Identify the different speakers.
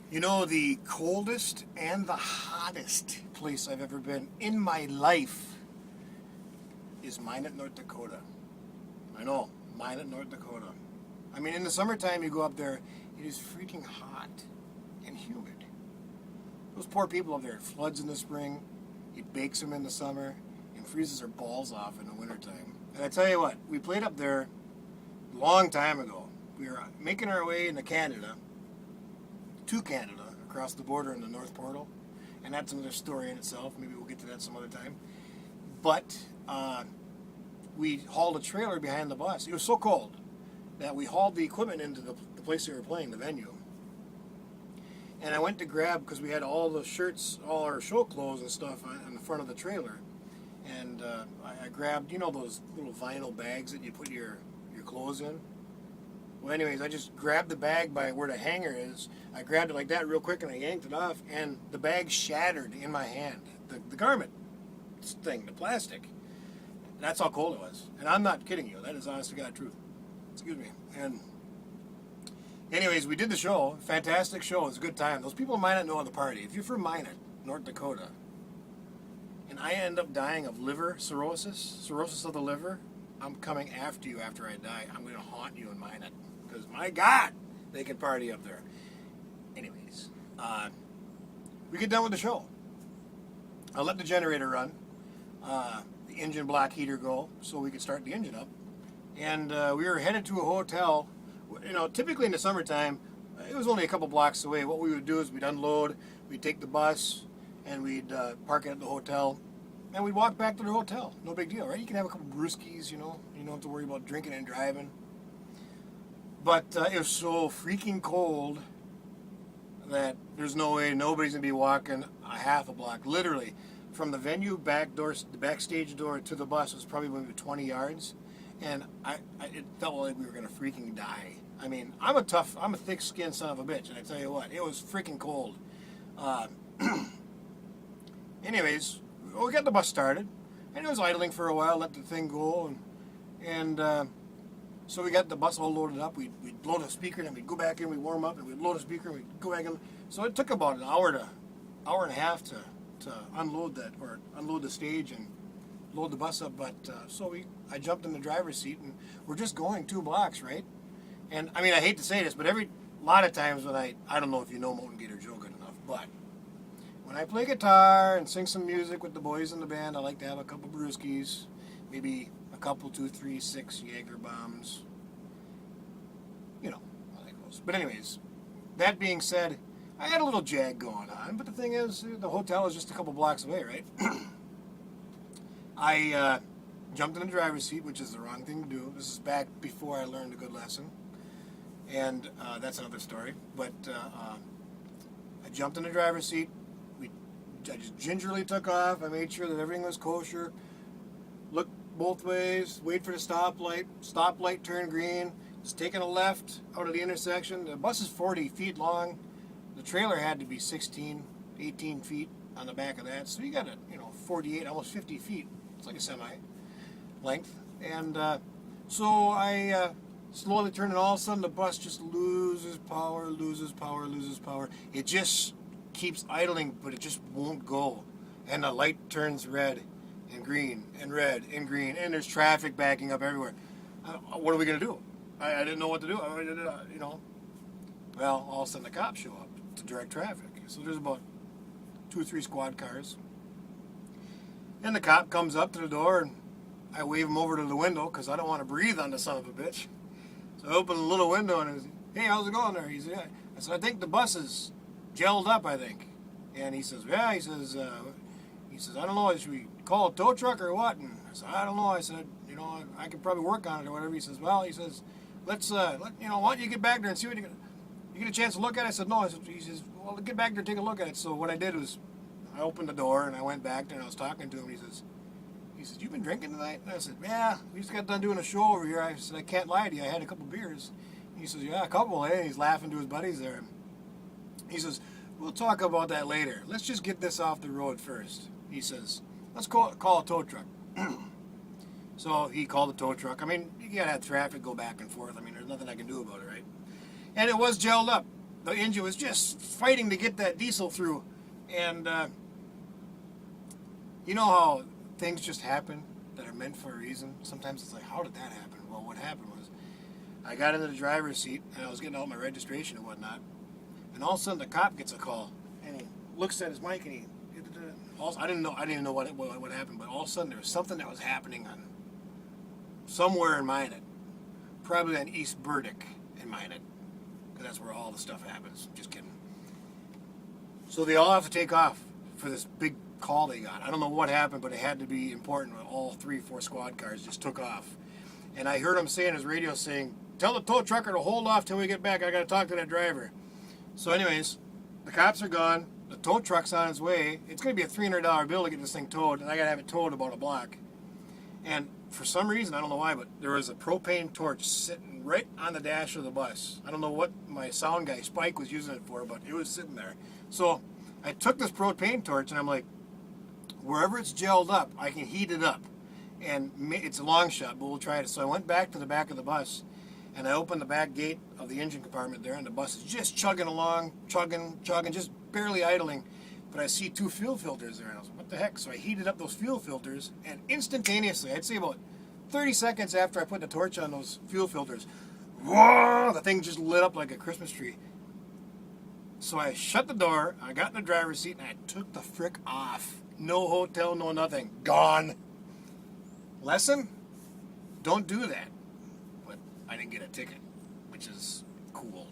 Speaker 1: You know, the coldest and the hottest place I've ever been in my life is Minot, North Dakota. I know, Minot, North Dakota. I mean, in the summertime, you go up there, it is freaking hot and humid. Those poor people up there, it floods in the spring, it bakes them in the summer, and freezes their balls off in the wintertime. And I tell you what, we played up there a long time ago. We were making our way into Canada, to Canada, across the border in the North Portal, and that's another story in itself. Maybe we'll get to that some other time. But we hauled a trailer behind the bus. It was so cold that we hauled the equipment into the place we were playing, the venue. And I went to grab, because we had all the shirts, all our show clothes and stuff on the front of the trailer. And I grabbed, you know, those little vinyl bags that you put your clothes in? Well, anyways, I just grabbed the bag by where the hanger is. I grabbed it like that real quick and I yanked it off, and the bag shattered in my hand. The garment thing, the plastic. That's how cold it was. And I'm not kidding you. That is honest to God truth. Excuse me. And anyways, we did the show. Fantastic show. It was a good time. Those people might not know the party. If you're from Minot, North Dakota, and I end up dying of liver cirrhosis of the liver, I'm coming after you after I die. I'm going to haunt you in Minot. Because, my God, they can party up there. Anyways, we get done with the show. I let the generator run, the engine block heater go, so we could start the engine up. And we were headed to a hotel. You know, typically in the summertime, it was only a couple blocks away. What we would do is we'd unload, we'd take the bus, and we'd park it at the hotel, and we'd walk back to the hotel. No big deal, right? You can have a couple brewskis, you know. You don't have to worry about drinking and driving. But it was so freaking cold that there's no way nobody's going to be walking a half a block. Literally, from the venue back door, the backstage door to the bus was probably maybe 20 yards. And it felt like we were going to freaking die. I mean, I'm a thick-skinned son of a bitch, and I tell you what, it was freaking cold. Anyways, we got the bus started, and it was idling for a while, let the thing go, and so we got the bus all loaded up. We'd load a speaker, and then we'd go back in, we'd warm up, and we'd load a speaker, and we'd go back in. So it took about an hour and a half to unload the stage and load the bus up. But I jumped in the driver's seat, and we're just going 2 blocks, right? And I mean, I hate to say this, but a lot of times when I don't know if you know Motongator Joe good enough, but when I play guitar and sing some music with the boys in the band, I like to have a couple brewskis, maybe a couple, 2, 3, 6 Jaeger Bombs. You know, I like those. But anyways, that being said, I had a little jag going on, but the thing is, the hotel is just a couple blocks away, right? I jumped in the driver's seat, which is the wrong thing to do. This is back before I learned a good lesson, and that's another story. But I jumped in the driver's seat. I just gingerly took off. I made sure that everything was kosher. Looked both ways. Wait for the stoplight. Stoplight turned green. Just taking a left out of the intersection. The bus is 40 feet long. The trailer had to be 16, 18 feet on the back of that. So you got 48, almost 50 feet. It's like a semi length. And so I slowly turned, and all of a sudden the bus just loses power. It just keeps idling, but it just won't go. And the light turns red and green and red and green, and there's traffic backing up everywhere. What are we going to do? I didn't know what to do. Well, all of a sudden the cops show up to direct traffic. So there's about 2 or 3 squad cars. And the cop comes up to the door, and I wave him over to the window because I don't want to breathe on the son of a bitch. So I open the little window, and I say, "Hey, how's it going there?" He said, "Yeah." I said, "I think the bus is gelled up, I think." And he says, "Yeah." He says, "I don't know, should we call a tow truck or what?" And I said, "I don't know." I said, "I could probably work on it or whatever." He says, "Let's why don't you get back there and see what you get a chance to look at it?" I said, "No." He says, "Well, get back there and take a look at it." So what I did was I opened the door and I went back there and I was talking to him. He says, "You been drinking tonight?" And I said, "Yeah, we just got done doing a show over here." I said, "I can't lie to you, I had a couple beers." And he says, "Yeah, a couple, eh?" And he's laughing to his buddies there. He says, "We'll talk about that later. Let's just get this off the road first." He says, "Let's call a tow truck." So he called a tow truck. I mean, you gotta have traffic go back and forth. I mean, there's nothing I can do about it, right? And it was gelled up. the engine was just fighting to get that diesel through. And you know how things just happen that are meant for a reason? Sometimes it's like, how did that happen? Well, what happened was I got into the driver's seat and I was getting out my registration and whatnot. And all of a sudden the cop gets a call and he looks at his mic and he, I didn't know what happened, but all of a sudden there was something that was happening on somewhere in Minot, probably on East Burdick in Minot, because that's where all the stuff happens. Just kidding. So they all have to take off for this big call they got. I don't know what happened, but it had to be important. All 3-4 squad cars just took off, and I heard him say in his radio saying, "Tell the tow trucker to hold off till we get back. I got to talk to that driver." So anyways, the cops are gone. The tow truck's on its way. It's going to be a $300 bill to get this thing towed, and I got to have it towed about a block. And for some reason, I don't know why, but there was a propane torch sitting right on the dash of the bus. I don't know what my sound guy, Spike, was using it for, but it was sitting there. So I took this propane torch, and I'm like, wherever it's gelled up, I can heat it up. And it's a long shot, but we'll try it. So I went back to the back of the bus, and I opened the back gate of the engine compartment there, and the bus is just chugging along, chugging, just barely idling. But I see 2 fuel filters there, and I was like, what the heck? So I heated up those fuel filters, and instantaneously, I'd say about 30 seconds after I put the torch on those fuel filters, whoa, the thing just lit up like a Christmas tree. So I shut the door, I got in the driver's seat, and I took the frick off. No hotel, no nothing. Gone. Lesson? Don't do that. But I didn't get a ticket, which is cool.